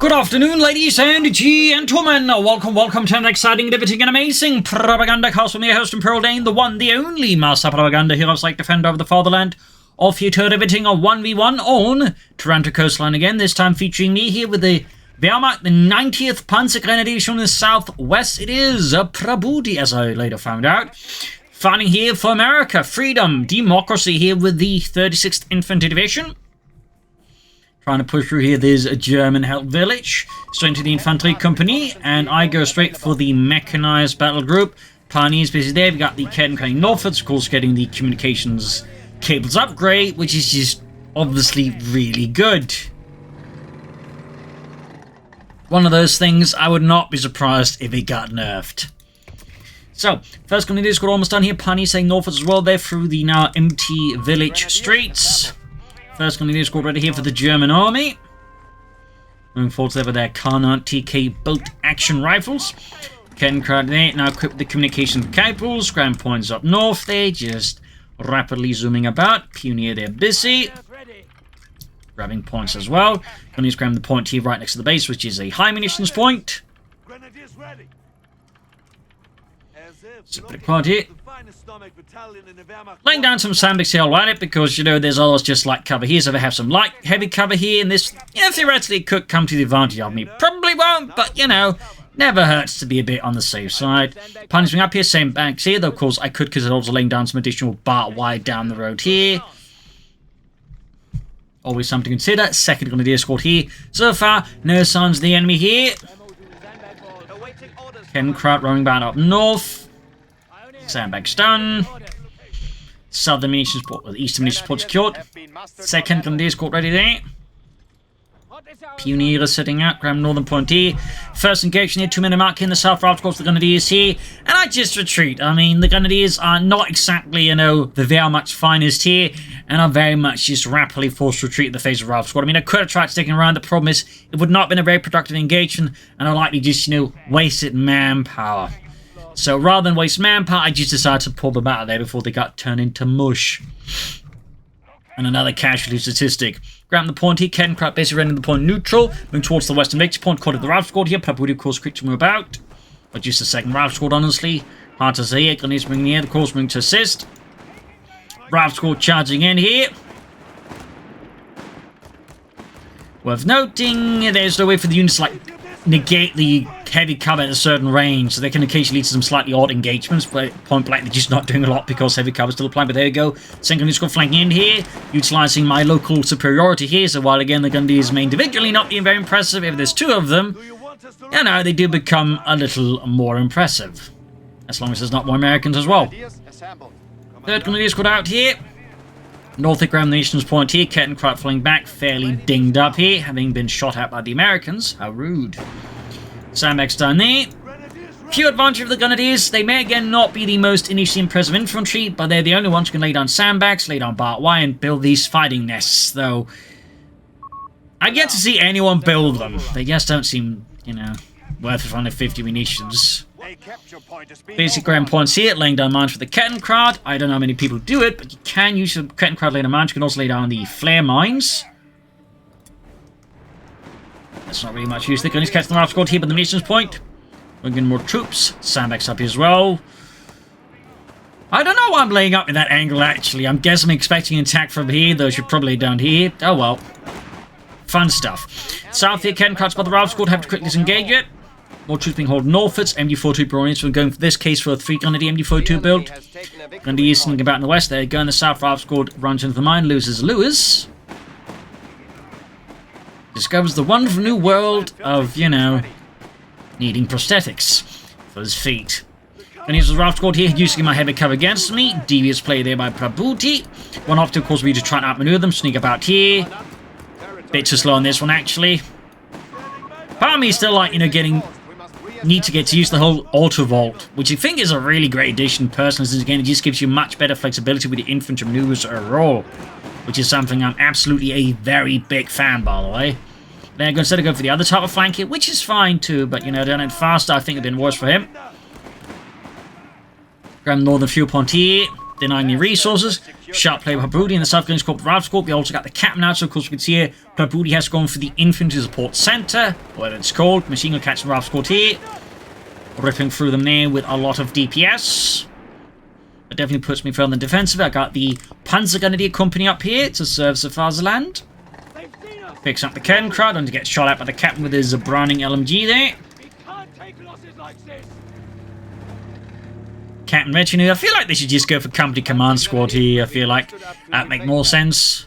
Good afternoon, ladies and gentlemen. Welcome to an exciting, riveting, and amazing Propagandacast with me, host Imperial Dane, the one, the only master propaganda heroes like defender of the fatherland. Off here to riveting a 1v1 on Taranto Coastline again, this time featuring me here with the Wehrmacht, the 90th Panzergrenadiers from the southwest. It is a Prabuty, as I later found out. Fighting here for America, freedom, democracy here with the 36th Infantry Division. Trying to push through here, there's a German-held village. Straight into the infantry company, and I go straight for the mechanized battle group. Pioneers busy there. We've got the Caden coming northwards, of course, getting the communications cables upgrade, which is just obviously really good. One of those things I would not be surprised if it got nerfed. So, first Grenadier squad almost done here. Pioneers saying northwards as well. They're through the now empty village streets. First Grenadier squad ready here for the German army. Moving forward there with their Karnat TK bolt-action rifles. Kenkrad there, now equipped with the communication cables. Ground points up north there, just rapidly zooming about. Pioneer there busy. Grabbing points as well. Grenadiers grab the point here right next to the base, which is a high munitions point. So pretty quiet here. Laying down some sandbags here, I'll it, because, you know, there's always just light cover here, so they have some light, heavy cover here, and this, you know, theoretically could come to the advantage of me. Probably won't, but, you know, never hurts to be a bit on the safe side. Punishing up here, same banks here, though, of course, I could consider also laying down some additional barbed wire down the road here. Always something to consider. Second Grenadier squad here. So far, no signs of the enemy here. Kenkraut rolling back up north. Sandbags done. Southern munitions port, eastern munitions port secured. Second Grenadier squad ready there. Pioneers setting out, grab northern point here. First engagement here, 2 minute mark in the south, right, of course, the Grenadiers here. And I just retreat. I mean, the Grenadiers are not exactly, you know, the Wehrmacht's finest here, and are very much just rapidly forced to retreat in the face of Ralph squad. I mean, I could have tried sticking around. The problem is, it would not have been a very productive engagement, and I likely just, you know, wasted manpower. So rather than waste manpower, I just decided to pull them out of there before they got turned into mush. And another casualty statistic. Grab the point here, Kenkraut basically rendering the point neutral. Moving towards the western victory point, caught at the Ralph squad here. Prabuty, of course, quick to move about. But just a second Ralph squad, honestly. Hard to say here. Grenadiers bringing in, of course, moving to assist. Ralph squad charging in here. Worth noting, there's no way for the units to, like, negate the heavy cover at a certain range, so they can occasionally lead to some slightly odd engagements, but point blank they're just not doing a lot because heavy cover is still applying. But there you go, second squad flanking in here, utilising my local superiority here. So while again the Grenadiers may individually not be very impressive, if there's two of them, you know, they do become a little more impressive, as long as there's not more Americans as well. Third Grenadier squad out here. North Graham Nations point here, Kenkraut falling back, fairly dinged up here, having been shot at by the Americans. How rude. Sandbags down there. Few advantage of the Grenadiers. They may again not be the most initially impressive infantry, but they're the only ones who can lay down sandbags, lay down barbed wire, and build these fighting nests, though I get to see anyone build them. They just don't seem, you know, worth 150 munitions. Basic ground points here, laying down mines for the Kettenkrad. I don't know how many people do it, but you can use the Kettenkrad laying down mines. You can also lay down the flare mines. That's not really much use. They're going to catch the Ralph squad here, but the munitions point. We're getting more troops. Sandbags up here as well. I don't know why I'm laying up in that angle, actually. I'm guessing I'm expecting an attack from here, though I should probably lay down here. Oh well. Fun stuff. South here, Kettenkrad's by the Ralph squad. Have to quickly disengage it. More troops being hauled northwards. MD42 Brawlers. We're going for this case for a 3 Grenadier MD42 build. Grenadiers sneaking about in the west. There you go. In the south, Ralph squad runs into the mine, loses Lewis. Discovers the wonderful new world of, you know, needing prosthetics for his feet. Grenadiers with Ralph squad here, using my heavy cover against me. Devious play there by Prabuty. One off to, of course, we just try and outmaneuver them. Sneak about here. Bit too slow on this one, actually. Part of me is still like, you know, need to get to use the whole auto vault, which I think is a really great addition personally, since again it just gives you much better flexibility with the infantry maneuvers overall, which is something I'm absolutely a very big fan, by the way. Then instead of going for the other type of flank here, which is fine too, but you know, doing it faster I think it would have been worse for him. Grab northern fuel point here, denying me resources. Sharp play by Prabuty in the South Going Squad, Ralph Squad. We also got the captain out, so of course we can see here Prabuty has gone for the infantry support center, whatever it's called. Machine gun catching Ralph Squad here, ripping through them there with a lot of DPS. It definitely puts me further in defensive. I got the Panzergrenadier company up here to serve the fatherland. Picks up the cannon crowd and gets shot at by the captain with his Browning LMG there. Captain Retinue. I feel like they should just go for company command squad here. I feel like that make more sense.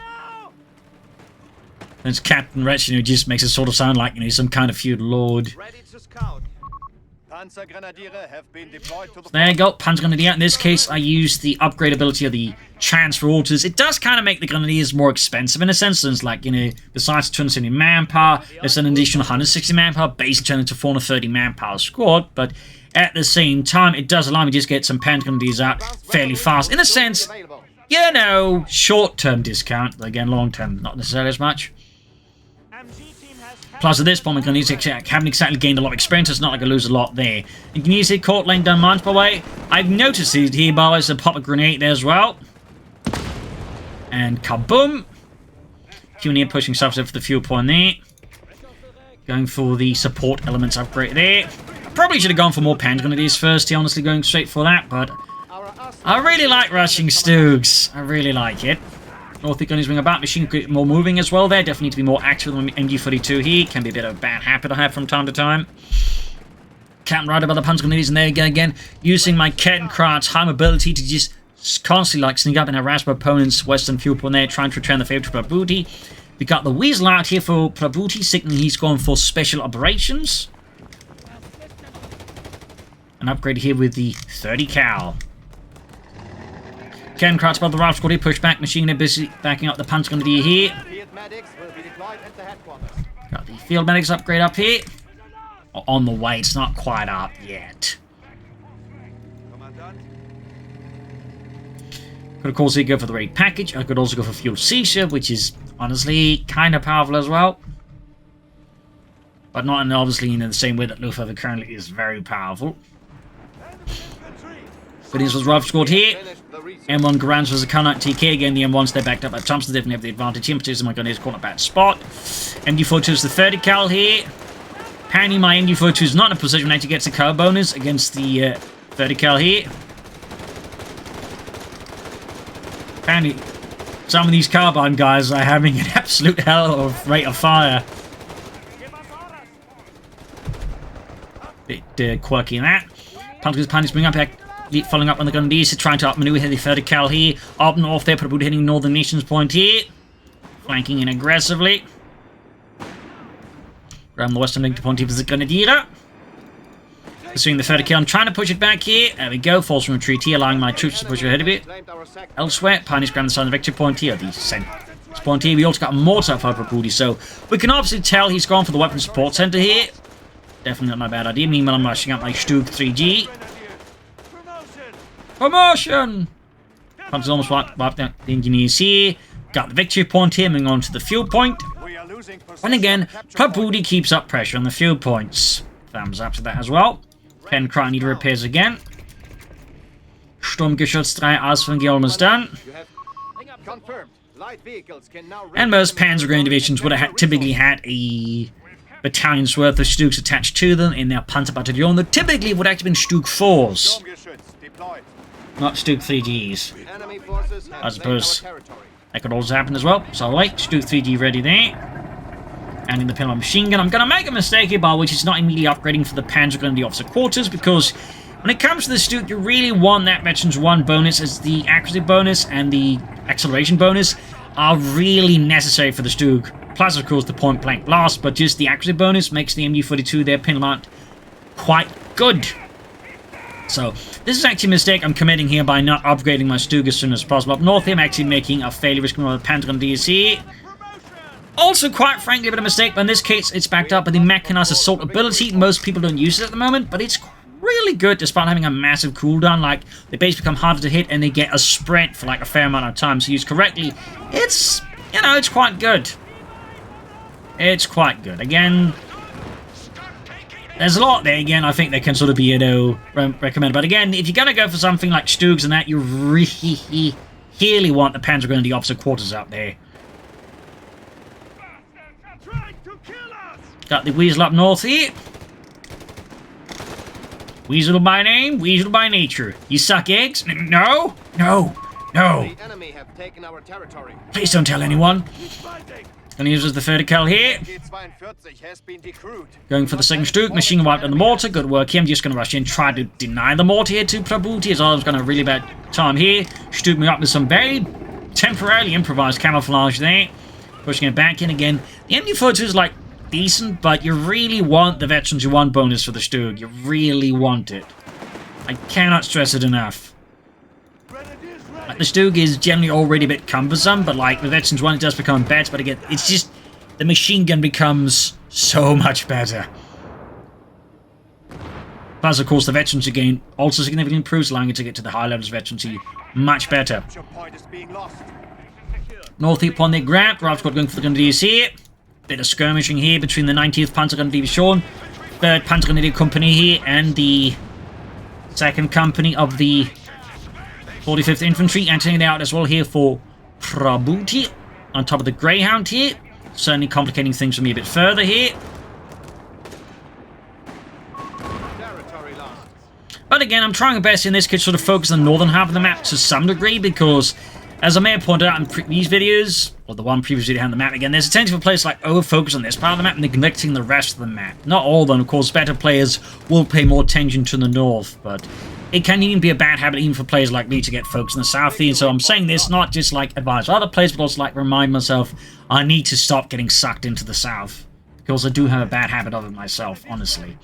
Since Captain Retinue just makes it sort of sound like, you know, some kind of feudal lord. So there you go, Panzergrenadier. In this case, I use the upgrade ability of the chance for alters. It does kind of make the Grenadiers more expensive in a sense. Since, like, you know, besides 270 manpower, there's an additional 160 manpower, basically turning into 430 manpower squad. But at the same time, it does allow me to just get some Panzergrenadiers out fairly fast. In a sense, you know, short-term discount, but again, long-term, not necessarily as much. Plus, at this point, haven't exactly gained a lot of experience. It's not like I lose a lot there. You can use it, caught laying down mines, by the way. I've noticed it here, by the way, so pop a grenade there as well. And kaboom! Cuneo pushing stuff for the fuel point there. Going for the support elements upgrade there. I probably should have gone for more Panzergrenadiers first here, honestly, going straight for that, but I really like rushing Stoogs. I really like it. North gun is wing about, machine more moving as well there. Definitely need to be more active than MG42 here. Can be a bit of a bad habit I have from time to time. Captain right about the Panzergrenadiers, and there again, using my Kettenkraut's high mobility to just constantly like sneak up and harass my opponent's western fuel point there, trying to return the favor to Prabuty. We got the Weasel out here for Prabuty, signaling he's going for special operations. An upgrade here with the 30 cal. Ken Kratz above the Ralph Squad here, push back, machine gun busy backing up the Panzergrenadier here. Got the field medics upgrade up here. On the way, it's not quite up yet. Could of course go for the raid package. I could also go for fuel seizure, which is honestly kind of powerful as well. But not in obviously in the same way that Luftwaffe currently is very powerful. But this was Ralph Squad here. M1 Garans was a Carnot TK. Again, the M1s, they're backed up by Thompson. Definitely have the advantage here. Particularly my gun is caught in a bad spot. MD42 is the 30 cal here. Apparently, my MD42 is not in a position when it actually gets a car bonus against the 30 cal here. Apparently, some of these carbine guys are having an absolute hell of rate of fire. Bit quirky in that. Panties bring up back. Following up on the Grenadiers, trying to outmaneuver the 30 cal here. Up north there, Prabuty hitting Northern Nations Point here. Flanking in aggressively. Grab the western link to point here for the Grenadier. Pursuing the 30 cal. I'm trying to push it back here. There we go. Forcing retreat here, allowing my troops to push ahead of it. Elsewhere, Pioneers grab the southern victory point here. The center point here. We also got a mortar for Prabuty, so we can obviously tell he's gone for the weapon support center here. Definitely not my bad idea. Meanwhile, I'm rushing up my Stug 3G. Promotion! Pump's almost wiped out the engineers here. Got the victory point here, moving on to the fuel point. And again, Prabuty keeps up pressure on the fuel points. Thumbs up to that as well. Ken Cry need repairs again. Sturmgeschütz 3 Ausfang almost done. And most Panzer divisions would have typically had a battalion's worth of Stugs attached to them in their Panzer Battalion. That typically would have been Stug 4s. Not Stug 3Gs. I suppose that could also happen as well. So wait, Stug 3G ready there. And in the Pinlock machine gun, I'm going to make a mistake here, which is not immediately upgrading for the Panzer Grenadier Officer Quarters, because when it comes to the Stug, you really want that Veterans 1 bonus, as the accuracy bonus and the acceleration bonus are really necessary for the Stug. Plus, of course, the point blank blast, but just the accuracy bonus makes the MG42 there Pinlock quite good. So, this is actually a mistake I'm committing here by not upgrading my Stug as soon as possible. Up north here, I'm actually making a fairly risky one with the Panzergrenadiers here. Also, quite frankly, a bit of a mistake, but in this case, it's backed up by the Mechanized Assault ability. Most people don't use it at the moment, but it's really good despite having a massive cooldown. Like, they basically become harder to hit, and they get a sprint for like a fair amount of time. So, used correctly, it's, you know, it's quite good. It's quite good. Again, there's a lot there, again, I think they can sort of be, you know, recommended. But again, if you're going to go for something like Stugs and that, you really, really want the Panzer going to the opposite quarters out there. Got the Weasel up north here. Weasel by name, Weasel by nature. You suck eggs? No? No. No. The enemy have taken our territory. Please don't tell anyone. Gonna use the vertical here. Going for the second Stuk. Machine wiped on the mortar. Good work here. I'm just gonna rush in, try to deny the mortar here to Prabuty, as I was gonna have a really bad time here. Stuk me up with some very temporarily improvised camouflage there. Pushing it back in again. The MD42 is like decent, but you really want the Veterans Who Won bonus for the Stug. You really want it. I cannot stress it enough. Like, the Stug is generally already a bit cumbersome, but like the Veterans Who Won, it does become better. But again, it's just the machine gun becomes so much better. Plus, of course, the Veterans again also significantly improves, allowing you to get to the high levels of veterancy much better. North upon their grab, Ralph Squad going for the Grenadiers here. Bit of skirmishing here between the 19th Panzergrenadier Division, 3rd Panzergrenadier Company here, and the 2nd Company of the 45th Infantry. And taking it out as well here for Prabuty on top of the Greyhound here. Certainly complicating things for me a bit further here. But again, I'm trying my best in this case to sort of focus on the northern half of the map to some degree, because as I may have pointed out in previous videos, or the one previous video on the map again, there's a tendency for players to like over-focus on this part of the map, neglecting the rest of the map. Not all of them, of course. Better players will pay more attention to the north, but it can even be a bad habit even for players like me to get focused on the south. And so I'm saying this not just like advise for other players, but also like remind myself I need to stop getting sucked into the south, because I do have a bad habit of it myself, honestly.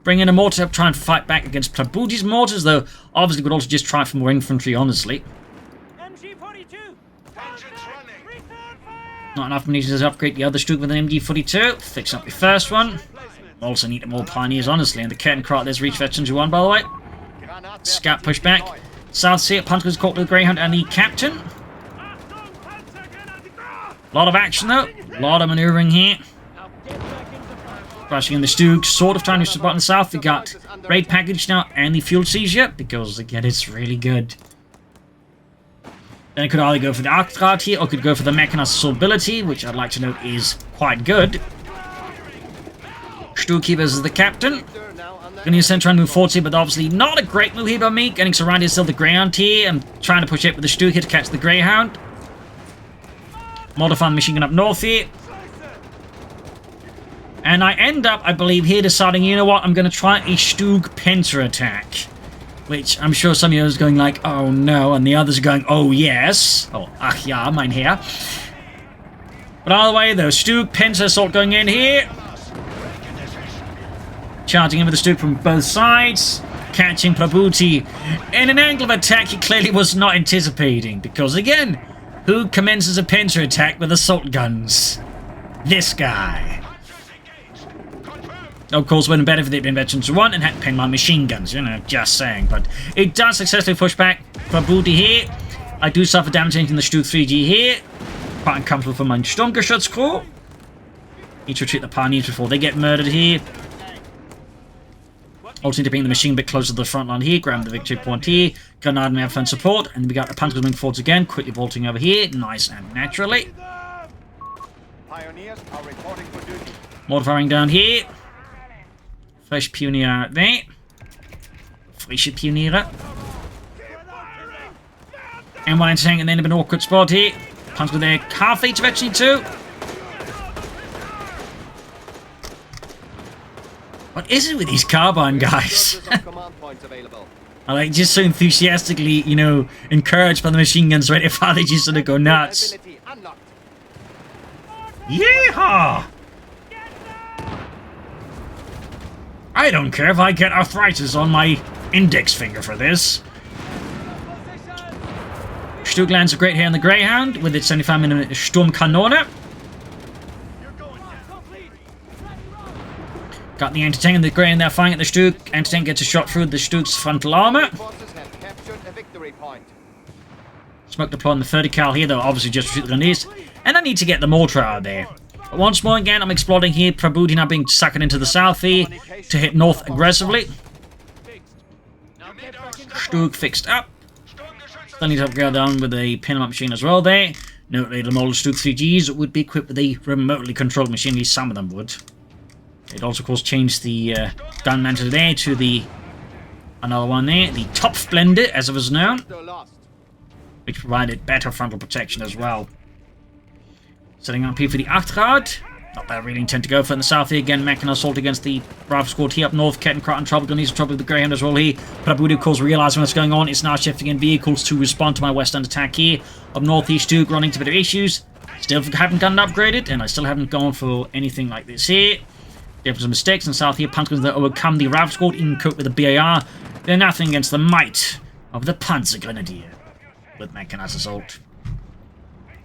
Bring in a mortar up, try and fight back against Prabuty's mortars, though obviously could also just try for more infantry, honestly. Not enough munitions to upgrade the other Stug with an MG42. Fix up the first one. Also need more pioneers, honestly. And the curtain crowd, there's Reach Veterans Who Won, by the way. Scout push back. South Sea, Punter is caught with the Greyhound and the captain. A lot of action, though. A lot of maneuvering here. Rushing in the Stug, sort of trying to support in the south. We got raid package now and the fuel seizure, because, again, it's really good. Then I could either go for the Arcdraht here, or could go for the Mechanized Assaultability, which I'd like to note is quite good. Stugkeepers is the captain. Gonna use try and move forward here, but obviously not a great move here by me. Getting surrounded still the Greyhound here. I'm trying to push it with the Stug here to catch the Greyhound. Modifying machine gun up north here. And I end up, I believe, here deciding, you know what, I'm going to try a Stug Penta attack. Which I'm sure some of you are going like, oh no, and the others are going, oh yes. Oh, ach ja, mein Herr. But either way, though, Stug Penta assault going in here. Charging in with the Stug from both sides. Catching Prabuty in an angle of attack he clearly was not anticipating. Because again, who commences a Penta attack with assault guns? This guy. Of course, wouldn't better if they'd been Veterans Who Won and had pinned my machine guns, you know, just saying. But it does successfully push back Prabuty here. I do suffer damage in the Stug 3G here. Quite uncomfortable for my Sturmgeschützcrew. Need to retreat the pioneers before they get murdered here. Also need to bring the machine a bit closer to the front line here. Grab the victory point here. Grenade and front support. And we got the Panzer moving forwards again. Quickly vaulting over here. Nice and naturally. Pioneers are reporting for duty. Mortar firing down here. Fresh Pionier out there. Frische Pioniere. And one tank and then an awkward spot here. Punch with their half each eventually too. What is it with these carbine guys? Are they just so enthusiastically, you know, encouraged by the machine guns right if they just sort of go nuts? Yeehaw! I don't care if I get arthritis on my index finger for this. Stug lands a great hit on the Greyhound with its 75mm Sturmkanone. Got the anti-tank and the Greyhound there firing at the Stug. Anti-tank gets a shot through the Stug's frontal armor. Smoke deploy on the 30 cal here, though obviously just to shoot the grenadiers. And I need to get the mortar out of there. But once more again, I'm exploring here. Prabuty now being sucked into the south here to hit north aggressively. Stug fixed up. Still need to upgrade on with a pin-up machine as well there. Note later model Stuke 3Gs would be equipped with a remotely controlled machine, at least some of them would. It also, of course, changed the gun mounted there to the another one there, the Top Splendor, as it was known, which provided better frontal protection as well. Setting up here for the Achtrad. Not that I really intend to go for in the south here. Again, Mechanized assault against the rifle squad here up north. Kettencrot in trouble. Gonna need some trouble with the Greyhound as well here. Prabuty, of course, realizing what's going on. It's now shifting in vehicles to respond to my western attack here. Up northeast, Duke running into a bit of issues. Still haven't gotten upgraded, and I still haven't gone for anything like this here. There were some mistakes in south here. Panzers that overcome the rifle squad, even cope with the BAR. They're nothing against the might of the Panzer Grenadier with Mechanized assault.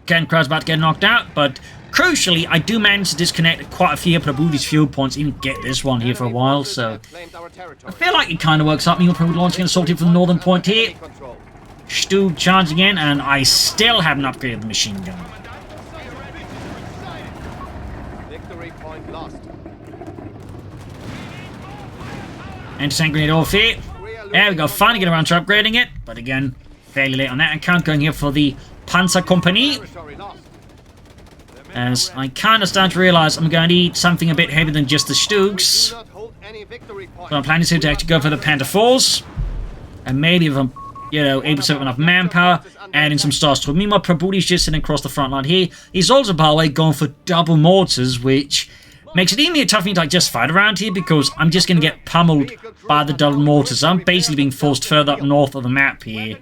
Kettencrot's about to get knocked out, but crucially, I do manage to disconnect quite a few of Prabuty's fuel points, even get this one here for a while, so I feel like it kind of works out. Meanwhile, Prabuty launching an assault here from the northern point here. Stu charging in, and I still haven't upgraded the machine gun. Victory point lost. Anti-tank grenade off here. There we go, finally get around to upgrading it, but again, fairly late on that account. Going here for the Panzer Company, as I kind of start to realize I'm going to need something a bit heavier than just the Stuks. So I'm planning to actually go for the Panther 4s, and maybe if I'm, you know, able to have enough manpower, add in some stars to it. Meanwhile, Prabuty's just sitting across the front line here. He's also, by the way, going for double mortars, which makes it even tough for me to just fight around here, because I'm just going to get pummeled by the double mortars. I'm basically being forced further up north of the map here,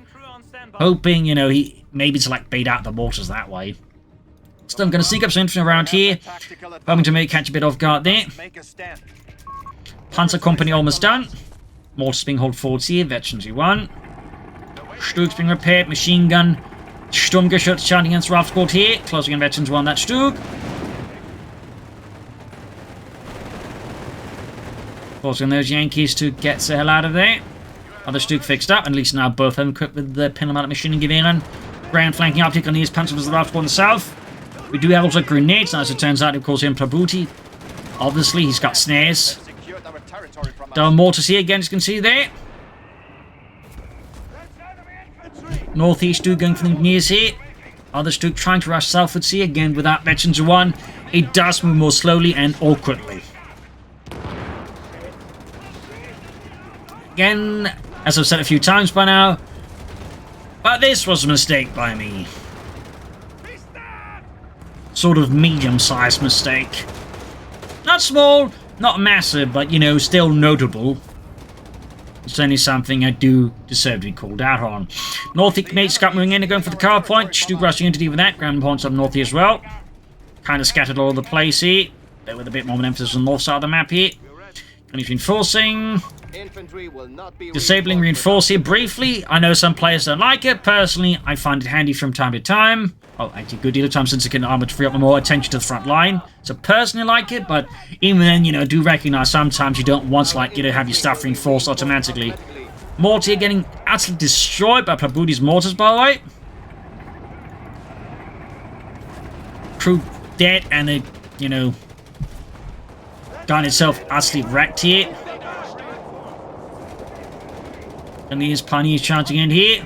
hoping, you know, he maybe to like bait out the mortars that way. Still, I'm going to sneak up some infantry around here, hoping to catch a bit off guard there. Panzer Company almost done. Mortars being hauled forwards here. Veterans 1. Stuke's being repaired. Machine gun. Sturmgeschütz charging against Rifle Squad here. Closing in Veterans 1. That's Stuke. Forcing those Yankees to get the hell out of there. Other Stuke fixed up, and at least now both of them equipped with the pin-automatic machine gun in. Ground flanking optic on these panzers with the Rifle Squad in the south. We do have also grenades, and as it turns out, of course, in Prabuty. Obviously, he's got snares. Double mortars here again, as you can see there. Northeast Stuke going for the engineers here. Other Stuke trying to rush southwards here, again without Veterans 1. It does move more slowly and awkwardly. Again, as I've said a few times by now, but this was a mistake by me. Sort of medium-sized mistake. Not small, not massive, but, you know, still notable. It's only something I do deserve to be called out on. Northeast mates got moving in and going for the car point. Stuke rushing in to deal with that. Ground points up north here as well. Kind of scattered all over the place here. But with a bit more of an emphasis on the north side of the map here. And he's reinforcing. Disabling reinforce here briefly. I know some players don't like it. Personally, I find it handy from time to time. Oh, actually, a good deal of time since it can armor to free up more attention to the front line. So personally, I like it, but even then, you know, do recognize sometimes you don't want to, like, you know, have your stuff reinforced automatically. Mortar getting absolutely destroyed by Prabuty's mortars, by the way. Crew dead, and the, you know, gun itself absolutely wrecked here. And these pioneers charging in here.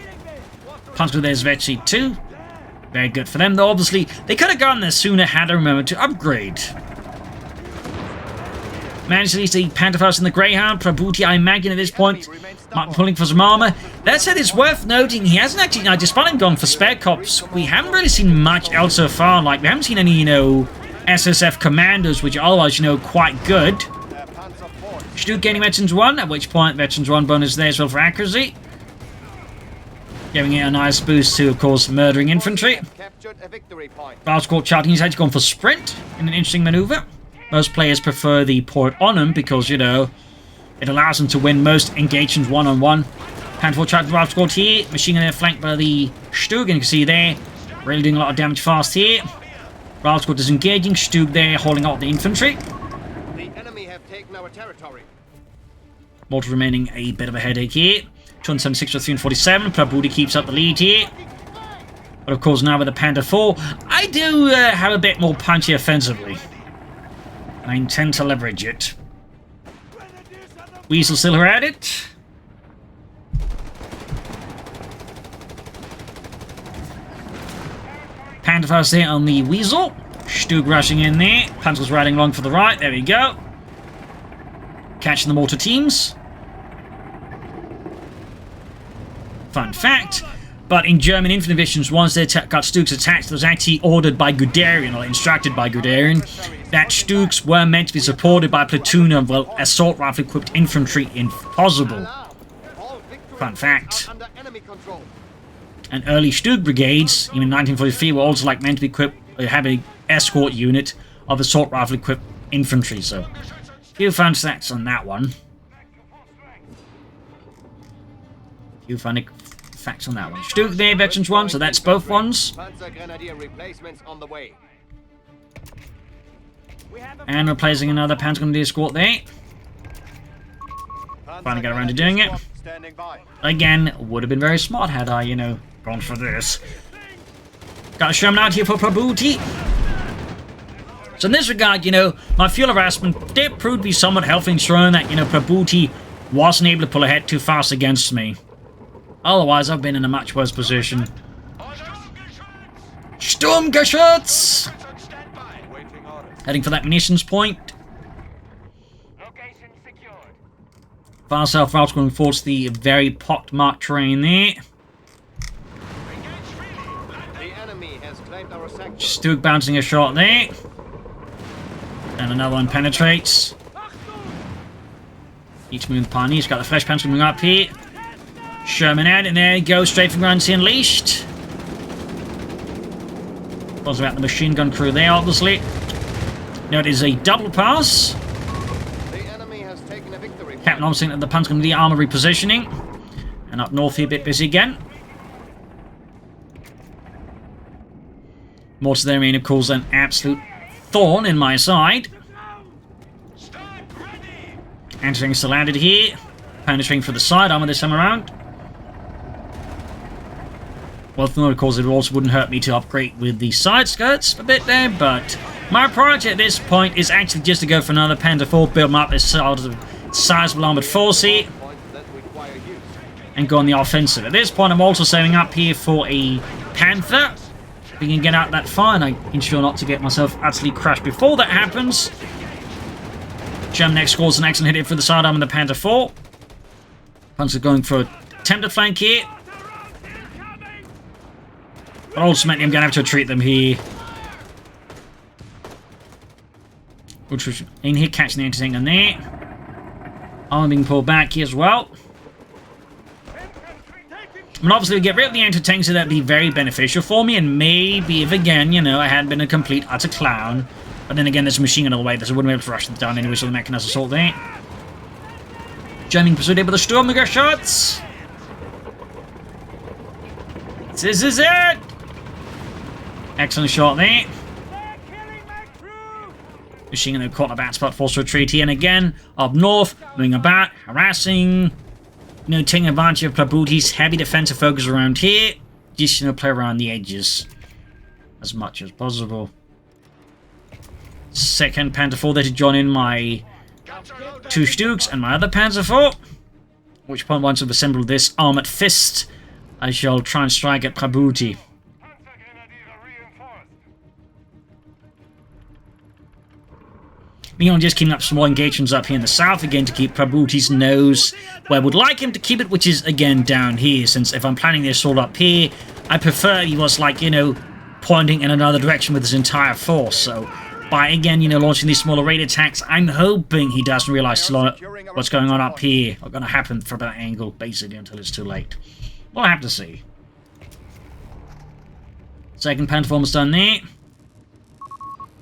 Punch with their Svetsi 2. Very good for them, though. Obviously, they could have gotten there sooner had they remembered to upgrade. Managed to least the Panther First and the Greyhound. Prabuty, I imagine at this point, might be pulling for some armor. That said, it's worth noting he hasn't actually, now, despite him going for spare cops, we haven't really seen much else so far. Like, we haven't seen any, you know, SSF commandos, which are otherwise, you know, quite good. Stuke gaining Veterans 1, at which point Veterans 1 bonus there as well for accuracy. Giving it a nice boost to, of course, murdering infantry. Rifle Squad charging, he's actually gone for sprint in an interesting maneuver. Most players prefer the port on him because, you know, it allows them to win most engagements one-on-one. Panther 4 charging the Rifle Squad here. Machine gun flanked by the Stuke, and you can see there, really doing a lot of damage fast here. Rifle Squad disengaging, Stuke there holding out the infantry. Our territory. Mortar remaining a bit of a headache here. 276 to 347. Prabuty keeps up the lead here. But of course, now with the Panther 4, I do have a bit more punchy offensively. I intend to leverage it. Weasel still at it. Panther first there on the Weasel. Stug rushing in there. Panzer's riding along for the right. There we go. Catching the mortar teams. Fun fact. But in German infantry divisions, once they got Stugs attacked, it was actually ordered by Guderian, or instructed by Guderian, that Stugs were meant to be supported by a platoon of, well, assault rifle-equipped infantry if possible. Fun fact. And early Stug brigades, even in 1943, were also like meant to be equipped, have an escort unit of assault rifle-equipped infantry, so a few fun facts on that one. A few fun facts on that one. Stug there, Veterans 1, so that's both ones. And replacing another Panzer Grenadier escort there. Finally got around to doing it. Again, would have been very smart had I, you know, gone for this. Got a Sherman out here for Prabuty. So in this regard, you know, my fuel harassment did prove to be somewhat helpful, ensuring that, you know, Prabuty wasn't able to pull ahead too fast against me. Otherwise, I've been in a much worse position. Sturmgeschütz! Heading for that munitions point. Far south route going towards the very pockmarked terrain there. Stug bouncing a shot there. And another one penetrates. Need to move the pioneer. He's got the flesh punch coming up here. Sherman out, and there he goes, straight from ground to Unleashed. Was about the machine gun crew there, obviously. Now it is a double pass. The enemy has taken a victory. Captain Olsen at the punch going to the armor repositioning. And up north here, a bit busy again. Mortar there, I mean, of course, an absolute thorn in my side. Entering still landed here. Penetrating for the side armor this time around. Well, of course, it also wouldn't hurt me to upgrade with the side skirts a bit there, but my priority at this point is actually just to go for another Panther 4, build them up as sort of sizable armored force here, and go on the offensive. At this point, I'm also saving up here for a Panther. If we can get out that far, and I ensure not to get myself utterly crushed before that happens. German X scores an excellent hit for the sidearm and the Panther 4. Panzer going for attempted flank here. But ultimately, I'm going to have to retreat them here. Which in here, catching the anti-tank on there. Armor being pulled back here as well. I mean, obviously, we get rid of the anti-tank, so that'd be very beneficial for me. And maybe if, again, you know, I hadn't been a complete utter clown. But then again, there's a machine gun on the way, so I wouldn't be able to rush them down anyway, so the mechanized assault there. German pursued with the Sturmgeschütz. This is it! Excellent shot there. Machine gun caught in a bad spot, forced retreat here, and again, up north, moving about, harassing, you know, taking advantage of Prabuty's heavy defensive focus around here. Just, you know, play around the edges as much as possible. Second Panther 4 there to join in my two Stugs and my other Panzer 4. At which point, once I've assembled this armored fist, I shall try and strike at Prabuty. You know, just keeping up small engagements up here in the south again to keep Prabuty's nose where I would like him to keep it, which is again down here. Since if I'm planning the assault up here, I prefer he was like, you know, pointing in another direction with his entire force. So by again, you know, launching these smaller raid attacks, I'm hoping he doesn't realize what's going on up here or going to happen from that angle, basically until it's too late. We'll have to see. Second Panther form is done there.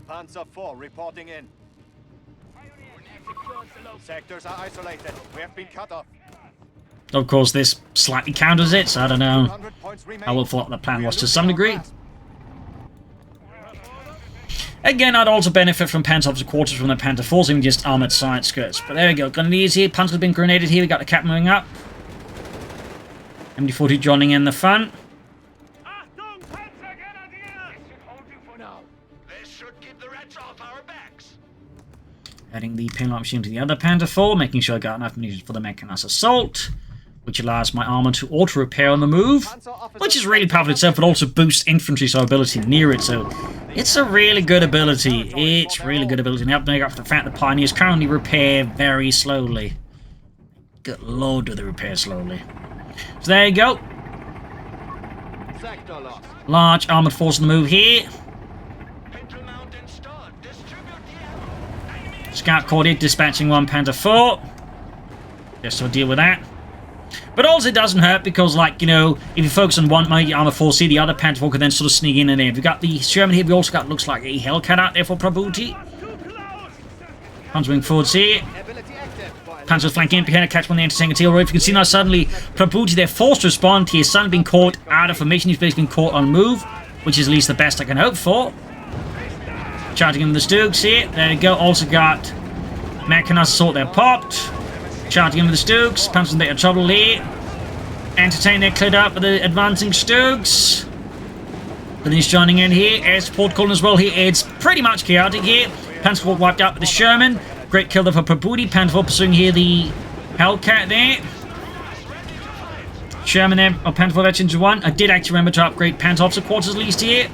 Panzer 4 reporting in. Sectors are isolated. We have been cut off. Of course, this slightly counters it, so I don't know. I will thought the plan was to some degree. Again, I'd also benefit from Panzer's quarters from the Panther 4s, even just armored side skirts. But there we go. Grenadiers here. Panzer's been grenaded here. We got the cap moving up. MD-40 joining in the fun. Adding the pinlock machine to the other Panther 4, making sure I got enough munitions for the mechanized assault. which allows my armor to auto-repair on the move, which is really powerful itself, but also boosts infantry ability near it, so it's a really good ability. It's really good ability. And make up for the fact that Pioneers currently repair very slowly. Good lord, do they repair slowly. So there you go. Large armored force on the move here. Scout Cordier dispatching 1 Panther 4. Just to deal with that. But also it doesn't hurt because, like, you know, if you focus on one mighty armor force here, the other Panther 4 can then sort of sneak in and there. We've got the Sherman here. We also got, looks like, a Hellcat out there for Prabuty. Panzerwing forwards here. Panzer's flanking Imperial, catch one of the anti-tank artillery. If you can see now, suddenly Prabuty, they're forced to respond. He has suddenly been caught out of formation. He's basically been caught on move, which is at least the best I can hope for. Charging in the Stooks here. There you go. Also got Mechanized assault there popped. Charging in with the Stooks. Panzer's in a bit of trouble here. Entertain there cleared up with the advancing Stooks. Then he's joining in here. Air support calling as well here. It's pretty much chaotic here. Panther 4 wiped out with the Sherman. Great kill there for Prabuty. Panther 4 pursuing here the Hellcat there. Sherman there. Oh, Panther 4 veterans 1. I did actually remember to upgrade Panther officer quarters at least here.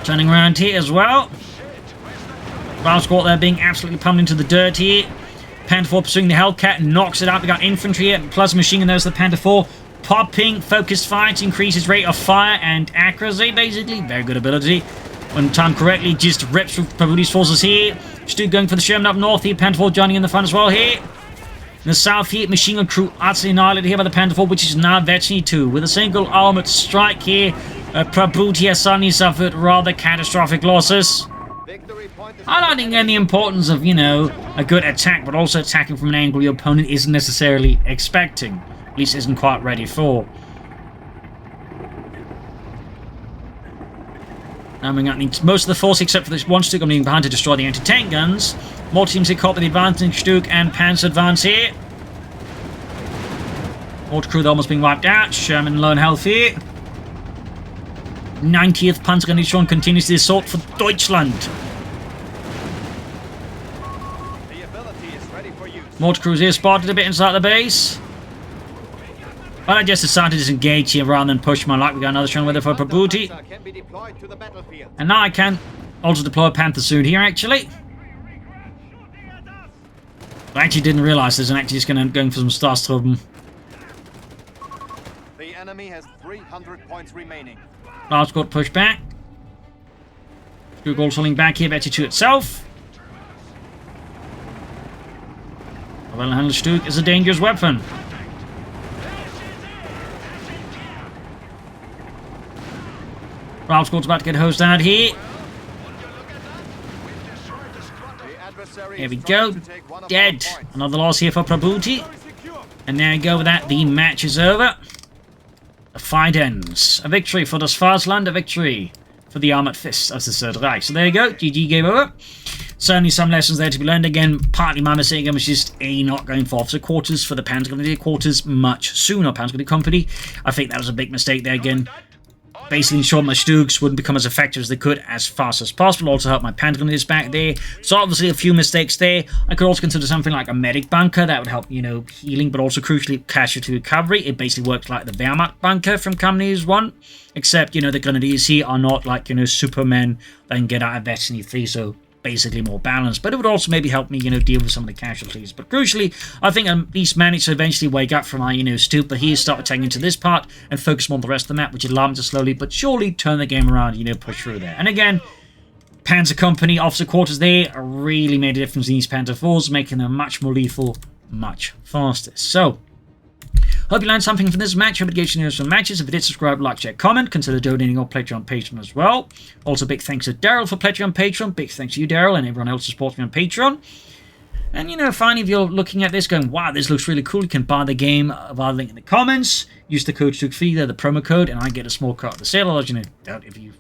Turning around here as well. Round squad there being absolutely pumped into the dirt here. Panther 4 pursuing the Hellcat, knocks it out. We got infantry here, plus machine gun. There's the Panther 4 popping, focused fire to increase his rate of fire and accuracy, basically. Very good ability. When timed correctly, just rips through Prabuty's forces here. Stu going for the Sherman up north here. Panther 4 joining in the front as well here. In the south here, machine gun crew utterly annihilated here by the Panther 4, which is now veteran 2. With a single armored strike here, Prabuty has suddenly suffered rather catastrophic losses. Highlighting again the importance of, you know, a good attack, but also attacking from an angle your opponent isn't necessarily expecting. At least isn't quite ready for. Now we're going to need most of the force except for this one Stuke I'm leaving behind to destroy the anti-tank guns. More teams here caught with the advancing Stuke and Panzer advance here. Mortar crew almost being wiped out. Sherman low in health here. 90th Panzerdivision continues the assault for Deutschland. Mortar crews here spotted a bit inside the base. But I just decided to disengage here rather than push my luck. We got another strong weather for Prabuty. And now I can also deploy a Panther soon here, actually. I actually didn't realise this, and actually just going for some stars to them. The enemy has 300 points remaining. Large squad push back. Google holding back here, Betty to itself. A well-handled Stuke is a dangerous weapon. Ralph squad's about to get hosed out here. Here we go. Dead. Another loss here for Prabuty. And there you go with that. The match is over. The fight ends. A victory for das Vaterland, a victory for the armored fists of the Third Reich. So there you go. GG, game over. Certainly some lessons there to be learned. Again, partly my mistake again was just not going for officer quarters for the Panzergrenadier quarters much sooner. Panzergrenadier Company. I think that was a big mistake there again. Basically ensured my Stooks wouldn't become as effective as they could as fast as possible. Also helped my Panzergrenadiers back there. So obviously a few mistakes there. I could also consider something like a medic bunker. That would help, you know, healing, but also crucially casualty recovery. It basically works like the Wehrmacht bunker from Companies 1. Except, you know, the Grenadiers here are not like, you know, supermen that can get out of Destiny 3. So basically more balanced, but it would also maybe help me, you know, deal with some of the casualties. But crucially, I think I at least managed to eventually wake up from my, you know, stupor here, start attacking into this part, and focus more on the rest of the map, which allowed me to slowly but surely turn the game around, you know, push through there. And again, Panzer Company officer quarters there really made a difference in these Panther 4s, making them much more lethal, much faster. So, hope you learned something from this match. Hope it gave you news from matches. If you did, subscribe, like, share, comment. Consider donating or pledging on Patreon as well. Also, big thanks to Daryl for pledging on Patreon. Big thanks to you, Daryl, and everyone else who supports me on Patreon. And, you know, finally, if you're looking at this going, wow, this looks really cool, you can buy the game via the link in the comments. Use the code CoH3 there, the promo code, and I get a small cut of the sale. I'll, you know, if you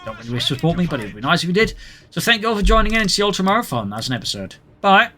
don't really wish to support me, but it would be nice if you did. So thank you all for joining in, and see you all tomorrow for another episode. Bye.